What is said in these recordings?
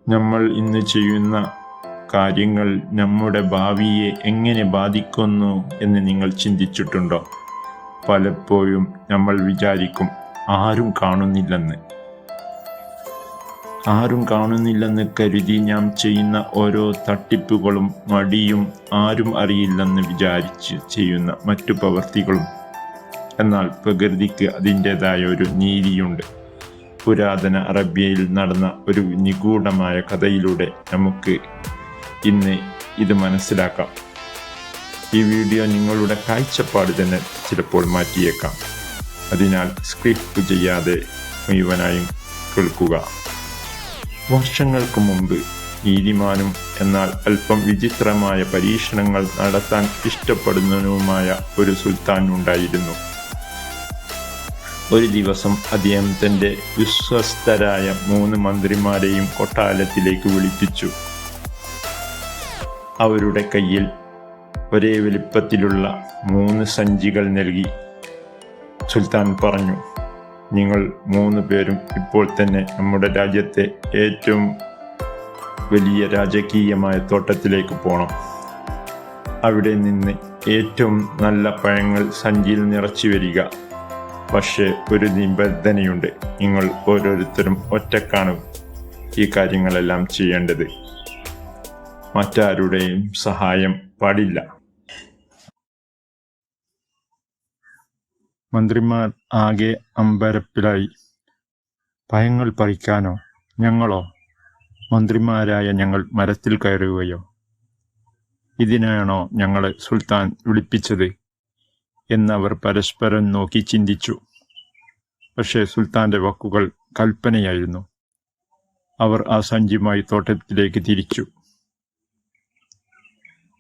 നമ്മൾ ഇന്ന് ചെയ്യുന്ന കാര്യങ്ങൾ നമ്മുടെ ഭാവിയെ എങ്ങനെ ബാധിക്കുന്നു എന്ന് നിങ്ങൾ ചിന്തിച്ചിട്ടുണ്ടോ? പലപ്പോഴും നമ്മൾ വിചാരിക്കും ആരും കാണുന്നില്ലെന്ന് കരുതി നാം ചെയ്യുന്ന ഓരോ തട്ടിപ്പുകളും മടിയും ആരും അറിയില്ലെന്ന് വിചാരിച്ച് ചെയ്യുന്ന മറ്റു പ്രവൃത്തികളും. എന്നാൽ പ്രകൃതിക്ക് അതിൻ്റെതായ ഒരു നീതിയുണ്ട്. പുരാതന അറേബ്യയിൽ നടന്ന ഒരു നിഗൂഢമായ കഥയിലൂടെ നമുക്ക് ഇന്ന് ഇത് മനസ്സിലാക്കാം. ഈ വീഡിയോ നിങ്ങളുടെ കാഴ്ചപ്പാട് തന്നെ ചിലപ്പോൾ മാറ്റിയേക്കാം. അതിനാൽ സ്ക്രിപ്റ്റ് ചെയ്യാതെ മുഴുവനായും കേൾക്കുക. വർഷങ്ങൾക്ക് മുമ്പ് നീതിമാനും എന്നാൽ അല്പം വിചിത്രമായ പരീക്ഷണങ്ങൾ നടത്താൻ ഇഷ്ടപ്പെടുന്നതുമായ ഒരു സുൽത്താൻ ഉണ്ടായിരുന്നു. ഒരു ദിവസം അദ്ദേഹം തൻ്റെ വിശ്വസ്തരായ 3 മന്ത്രിമാരെയും കൊട്ടാരത്തിലേക്ക് വിളിപ്പിച്ചു. അവരുടെ കയ്യിൽ ഒരേ വലിപ്പത്തിലുള്ള 3 സഞ്ചികൾ നൽകി. സുൽത്താൻ പറഞ്ഞു, നിങ്ങൾ 3 പേരും ഇപ്പോൾ തന്നെ നമ്മുടെ രാജ്യത്തെ ഏറ്റവും വലിയ രാജകീയമായ തോട്ടത്തിലേക്ക് പോകണം. അവിടെ നിന്ന് ഏറ്റവും നല്ല പഴങ്ങൾ സഞ്ചിയിൽ നിറച്ചു വരിക. പക്ഷേ ഒരു നിബന്ധനയുണ്ട്, നിങ്ങൾ ഓരോരുത്തരും ഒറ്റക്കാണ് ഈ കാര്യങ്ങളെല്ലാം ചെയ്യേണ്ടത്. മറ്റാരുടെയും സഹായം പാടില്ല. മന്ത്രിമാർ ആകെ അമ്പരപ്പിലായി. പഴങ്ങൾ പറിക്കാനോ? ഞങ്ങളോ? മന്ത്രിമാരായ ഞങ്ങൾ മരത്തിൽ കയറുകയോ? ഇതിനാണോ ഞങ്ങളെ സുൽത്താൻ വിളിപ്പിച്ചത് എന്നവർ പരസ്പരം നോക്കി ചിന്തിച്ചു. പക്ഷേ സുൽത്താന്റെ വാക്കുകൾ കൽപ്പനയായിരുന്നു. അവർ ആ സഞ്ചിയുമായി തോട്ടത്തിലേക്ക് തിരിച്ചു.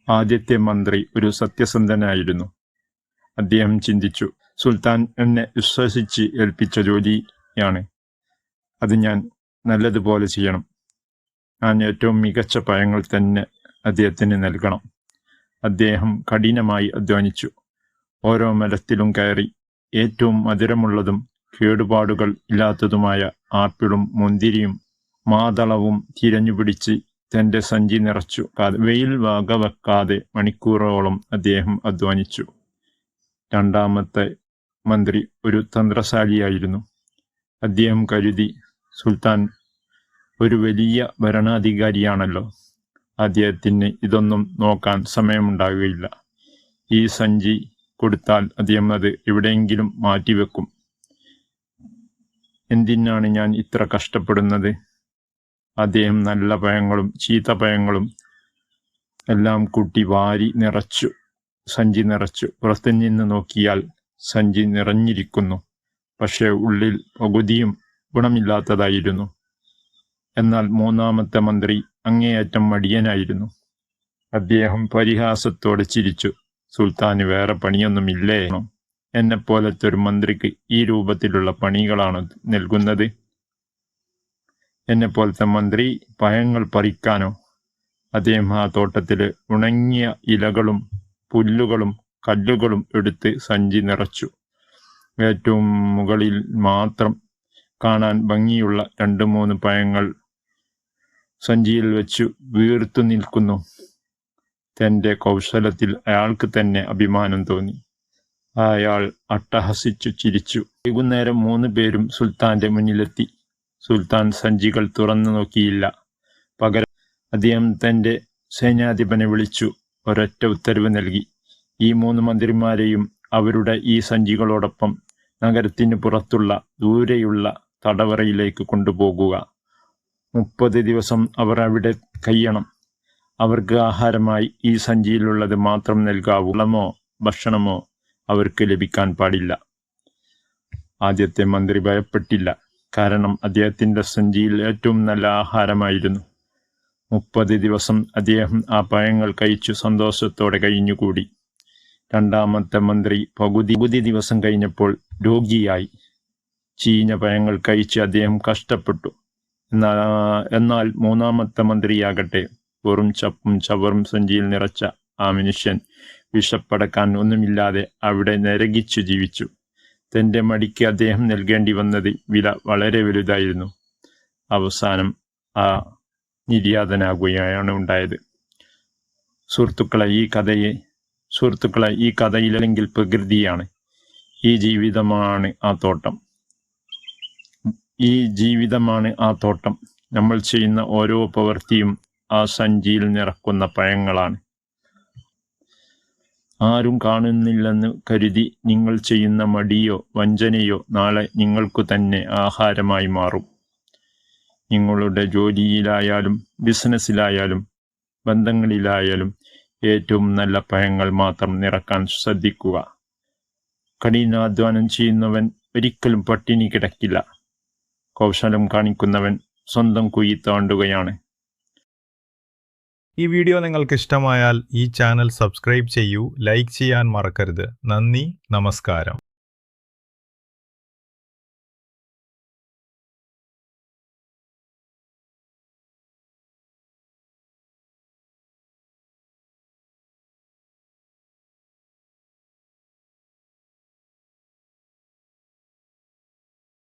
ആദ്യത്തെ മന്ത്രി ഒരു സത്യസന്ധനായിരുന്നു. അദ്ദേഹം ചിന്തിച്ചു, സുൽത്താൻ എന്നെ വിശ്വസിച്ച് ഏൽപ്പിച്ച ജോലിയാണ്. അത് ഞാൻ നല്ലതുപോലെ ചെയ്യണം. ഞാൻ ഏറ്റവും മികച്ച പഴങ്ങൾ തന്നെ അദ്ദേഹത്തിന് നൽകണം. അദ്ദേഹം കഠിനമായി അധ്വാനിച്ചു. ഓരോ മരത്തിലും കയറി ഏറ്റവും മധുരമുള്ളതും കേടുപാടുകൾ ഇല്ലാത്തതുമായ ആപ്പിളും മുന്തിരിയും മാതളവും തിരഞ്ഞുപിടിച്ച് തൻ്റെ സഞ്ചി നിറച്ചു. വെയിൽ വകവെക്കാതെ മണിക്കൂറോളം അദ്ദേഹം അധ്വാനിച്ചു. രണ്ടാമത്തെ മന്ത്രി ഒരു തന്ത്രശാലിയായിരുന്നു. അദ്ദേഹം കരുതി, സുൽത്താൻ ഒരു വലിയ ഭരണാധികാരിയാണല്ലോ, അദ്ദേഹത്തിന് ഇതൊന്നും നോക്കാൻ സമയമുണ്ടാകുകയില്ല. ഈ സഞ്ചി കൊടുത്താൽ അദ്ദേഹം അത് എവിടെയെങ്കിലും മാറ്റിവെക്കും. എന്തിനാണ് ഞാൻ ഇത്ര കഷ്ടപ്പെടുന്നത്? അദ്ദേഹം നല്ല പഴങ്ങളും ചീത്ത പഴങ്ങളും എല്ലാം കൂട്ടി വാരി നിറച്ചു. സഞ്ചി നിറച്ചു. പുറത്തുനിന്ന് നോക്കിയാൽ സഞ്ചി നിറഞ്ഞിരിക്കുന്നു. പക്ഷേ ഉള്ളിൽ പകുതിയും ഗുണമില്ലാത്തതായിരുന്നു. എന്നാൽ 3ാമത്തെ മന്ത്രി അങ്ങേയറ്റം മടിയനായിരുന്നു. അദ്ദേഹം പരിഹാസത്തോടെ ചിരിച്ചു. സുൽത്താന് വേറെ പണിയൊന്നുമില്ലേ? എന്നെപ്പോലത്തെ ഒരു മന്ത്രിക്ക് ഈ രൂപത്തിലുള്ള പണികളാണ് നൽകുന്നത്? എന്നെപ്പോലത്തെ മന്ത്രി പഴങ്ങൾ പറിക്കാനോ? അദ്ദേഹം ആ തോട്ടത്തിലെ ഉണങ്ങിയ ഇലകളും പുല്ലുകളും കല്ലുകളും എടുത്ത് സഞ്ചി നിറച്ചു. ഏറ്റവും മുകളിൽ മാത്രം കാണാൻ ഭംഗിയുള്ള 2-3 പഴങ്ങൾ സഞ്ചിയിൽ വെച്ചു വീർത്തു നിൽക്കുന്നു. തൻ്റെ കൗശലത്തിൽ അയാൾക്ക് തന്നെ അഭിമാനം തോന്നി. അയാൾ അട്ടഹസിച്ചു ചിരിച്ചു. വൈകുന്നേരം 3 പേരും സുൽത്താന്റെ മുന്നിലെത്തി. സുൽത്താൻ സഞ്ചികൾ തുറന്നു നോക്കിയില്ല. പകരം അദ്ദേഹം തൻ്റെ സൈന്യാധിപനെ വിളിച്ചു ഒരൊറ്റ ഉത്തരവ് നൽകി. ഈ 3 മന്ത്രിമാരെയും അവരുടെ ഈ സഞ്ചികളോടൊപ്പം നഗരത്തിന് പുറത്തുള്ള ദൂരെയുള്ള തടവറയിലേക്ക് കൊണ്ടുപോകുക. 30 ദിവസം അവർ അവിടെ കഴിയണം. അവർക്ക് ആഹാരമായി ഈ സഞ്ചിയിലുള്ളത് മാത്രം നൽകാവൂ. വെള്ളമോ ഭക്ഷണമോ അവർക്ക് ലഭിക്കാൻ പാടില്ല. ആദ്യത്തെ മന്ത്രി ഭയപ്പെട്ടില്ല. കാരണം അദ്ദേഹത്തിൻ്റെ സഞ്ചിയിൽ ഏറ്റവും നല്ല ആഹാരമായിരുന്നു. 30 ദിവസം അദ്ദേഹം ആ പഴങ്ങൾ കഴിച്ചു സന്തോഷത്തോടെ കഴിഞ്ഞുകൂടി. 2ാമത്തെ മന്ത്രി പകുതി ദിവസം കഴിഞ്ഞപ്പോൾ രോഗിയായി. ചീഞ്ഞ പഴങ്ങൾ കഴിച്ച് അദ്ദേഹം കഷ്ടപ്പെട്ടു. എന്നാൽ 3ാമത്തെ മന്ത്രിയാകട്ടെ, വെറും ചപ്പും ചവറും സഞ്ചിയിൽ നിറച്ച ആ മനുഷ്യൻ വിശപ്പടക്കാൻ ഒന്നുമില്ലാതെ അവിടെ നരകിച്ചു ജീവിച്ചു. തൻ്റെ മടിക്ക് അദ്ദേഹം നൽകേണ്ടി വന്നത് വില വളരെ വലുതായിരുന്നു. അവസാനം ആ നിര്യാതനാകുകയാണ് ഉണ്ടായത്. സുഹൃത്തുക്കളെ, ഈ കഥയിലെങ്കിൽ പ്രകൃതിയാണ്, ഈ ജീവിതമാണ് ആ തോട്ടം. നമ്മൾ ചെയ്യുന്ന ഓരോ പ്രവൃത്തിയും ആ സഞ്ചിയിൽ നിറക്കുന്ന പഴങ്ങളാണ്. ആരും കാണുന്നില്ലെന്ന് കരുതി നിങ്ങൾ ചെയ്യുന്ന മടിയോ വഞ്ചനയോ നാളെ നിങ്ങൾക്കു തന്നെ ആഹാരമായി മാറും. നിങ്ങളുടെ ജോലിയിലായാലും ബിസിനസ്സിലായാലും ബന്ധങ്ങളിലായാലും ഏറ്റവും നല്ല പഴങ്ങൾ മാത്രം നിറക്കാൻ ശ്രദ്ധിക്കുക. കഠിനാധ്വാനം ചെയ്യുന്നവൻ ഒരിക്കലും പട്ടിണി കിടക്കില്ല. കൗശലം കാണിക്കുന്നവൻ സ്വന്തം കുഴി താണ്ടുകയാണ്. ഈ വീഡിയോ നിങ്ങൾക്ക് ഇഷ്ടമായാൽ ഈ ചാനൽ സബ്സ്ക്രൈബ് ചെയ്യൂ, ലൈക്ക് ചെയ്യാൻ മറക്കരുത്. നന്ദി, നമസ്കാരം.